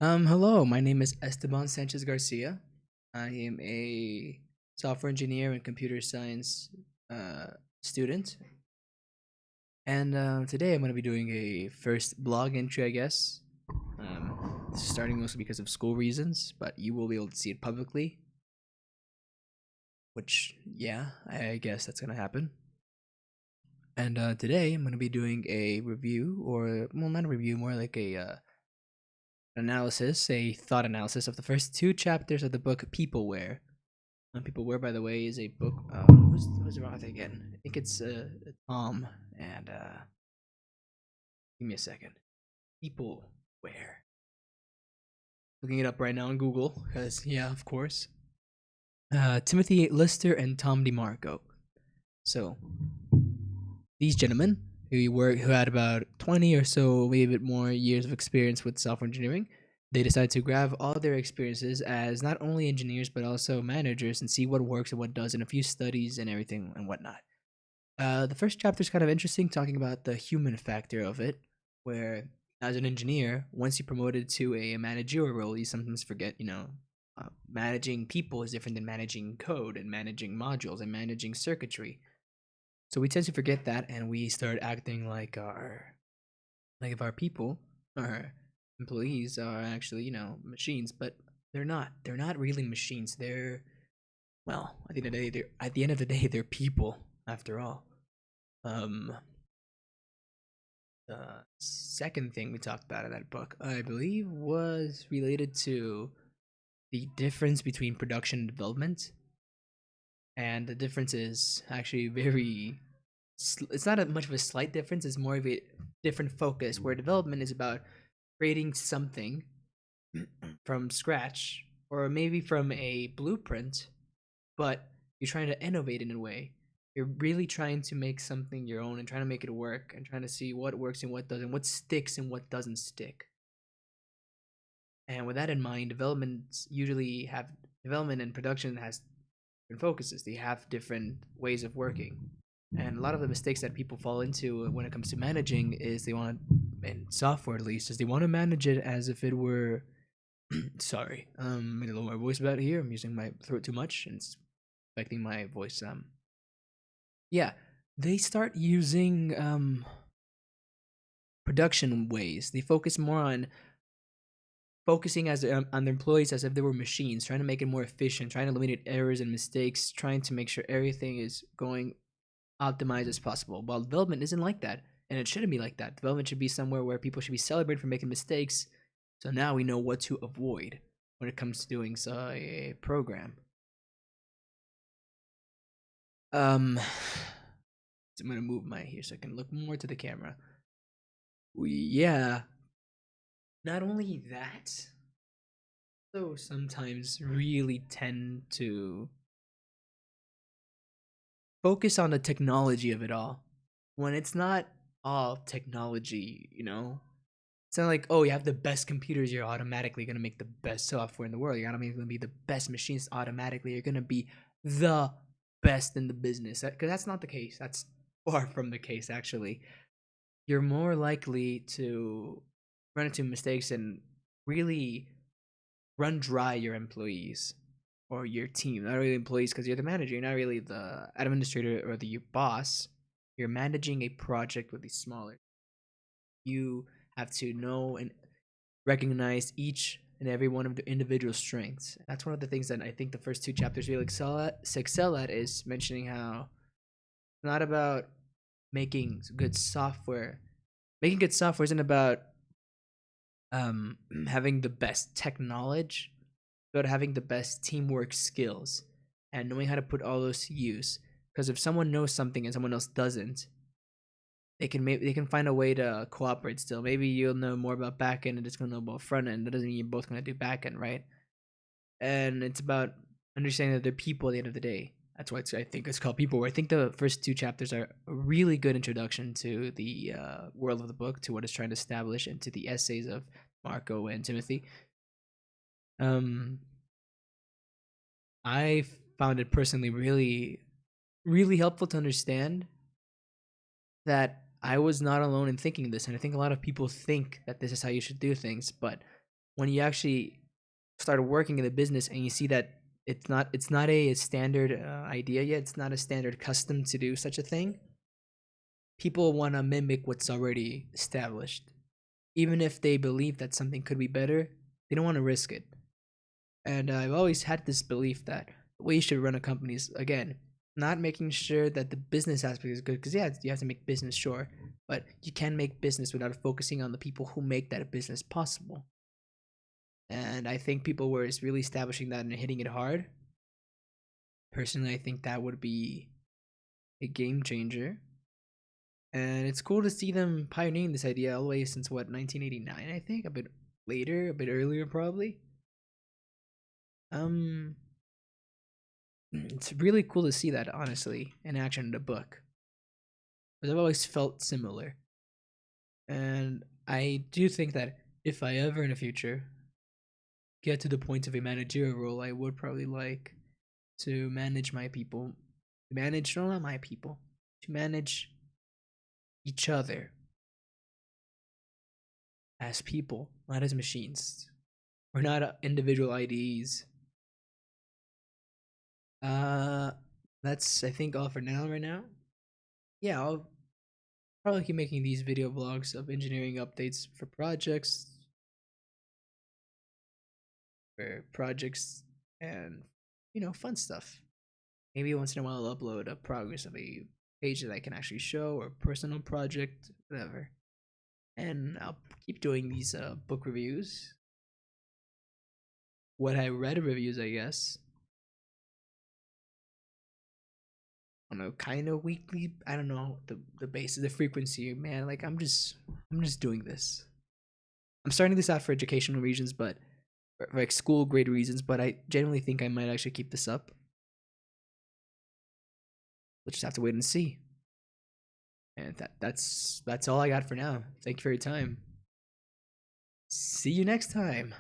Hello, my name is Esteban Sanchez Garcia. I am a software engineer and computer science uh, student. And today I'm going to be doing a first blog entry, I guess. This is starting mostly because of school reasons, but you will be able to see it publicly, which, yeah, I guess that's going to happen. And today I'm going to be doing a review, or, well, not a review, more like a thought analysis of the first two chapters of the book Peopleware. Peopleware, by the way, is a book. Who's the author again? I think it's Tom. And give me a second. Peopleware. Looking it up right now on Google, because yeah, of course. Timothy Lister and Tom DeMarco. So these gentlemen who had about 20 or so, maybe a bit more years of experience with software engineering, they decided to grab all their experiences as not only engineers but also managers and see what works and what doesn't, a few studies and everything and whatnot. The first chapter is kind of interesting, talking about the human factor of it, where as an engineer, once you're promoted to a managerial role, you sometimes forget, managing people is different than managing code and managing modules and managing circuitry. So we tend to forget that, and we start acting like if our people, our employees, are actually machines, but they're not. They're not really machines. They're well, at the end of the day, they're people after all. Um, the second thing we talked about in that book, I believe, was related to the difference between production and development, and the difference is actually very. It's not much of a slight difference. It's more of a different focus. Where development is about creating something from scratch, or maybe from a blueprint, but you're trying to innovate in a way. You're really trying to make something your own and trying to make it work and trying to see what works and what doesn't, what sticks and what doesn't stick. And with that in mind, development and production has different focuses. They have different ways of working. And a lot of the mistakes that people fall into when it comes to managing is they want, in software at least, is they want to manage it as if it were sorry, made a little more voice about it here. I'm using my throat too much and it's affecting my voice. Yeah, they start using production ways. They focus more on focusing on their employees as if they were machines, trying to make it more efficient, trying to eliminate errors and mistakes, trying to make sure everything is going optimized as possible. While development isn't like that, and it shouldn't be like that. Development should be somewhere where people should be celebrated for making mistakes. So now we know what to avoid when it comes to doing a program. Um, so I'm gonna move my here so I can look more to the camera. Yeah, not only that, though sometimes really tend to focus on the technology of it all when it's not all technology, It's not like, oh, you have the best computers, you're automatically gonna make the best software in the world. You're automatically gonna be the best machines automatically. You're gonna be the best in the business. Because that's not the case. That's far from the case, actually. You're more likely to run into mistakes and really run dry your employees or your team. Not really employees because you're the manager. You're not really the administrator or the boss. You're managing a project with the smaller. You have to know and recognize each and every one of the individual strengths. That's one of the things that I think the first two chapters really excel at is mentioning how it's not about making good software. Making good software isn't about having the best tech knowledge, but having the best teamwork skills and knowing how to put all those to use. Because if someone knows something and someone else doesn't, they can find a way to cooperate still. Maybe you'll know more about backend and it's gonna know about front end. That doesn't mean you're both gonna do backend, right? And it's about understanding that they're people at the end of the day. That's why I think it's called People. Where I think the first two chapters are a really good introduction to the world of the book, to what it's trying to establish, and to the essays of Marco and Timothy. Um, I found it personally really, really helpful to understand that I was not alone in thinking this, and I think a lot of people think that this is how you should do things, but when you actually start working in the business and you see that it's not a standard idea yet, it's not a standard custom to do such a thing. People want to mimic what's already established, even if they believe that something could be better. They don't want to risk it. And I've always had this belief that the way you should run a company is, again, not making sure that the business aspect is good, because yeah, you have to make business, sure, but you can make business without focusing on the people who make that business possible. And I think people were really establishing that and hitting it hard. Personally, I think that would be a game changer. And it's cool to see them pioneering this idea all the way since what, 1989, I think, a bit later, a bit earlier probably. Um it's really cool to see that, honestly, in action in the book. Because I've always felt similar. And I do think that if I ever in the future get to the point of a managerial role, I would probably like to manage my people. Manage, no, not my people. To manage each other as people, not as machines. We're not individual IDs. Uh, that's, I think, all for now, right now. Yeah, I'll probably keep making these video vlogs of engineering updates for projects, and fun stuff. Maybe once in a while I'll upload a progress of a page that I can actually show, or personal project, whatever. And I'll keep doing these book reviews, what I read reviews, I guess. I don't know, kind of weekly. I don't know the basis, the frequency, man. Like I'm just doing this. I'm starting this out for educational reasons, but for like school grade reasons. But I genuinely think I might actually keep this up. We'll just have to wait and see. And that's all I got for now. Thank you for your time. See you next time.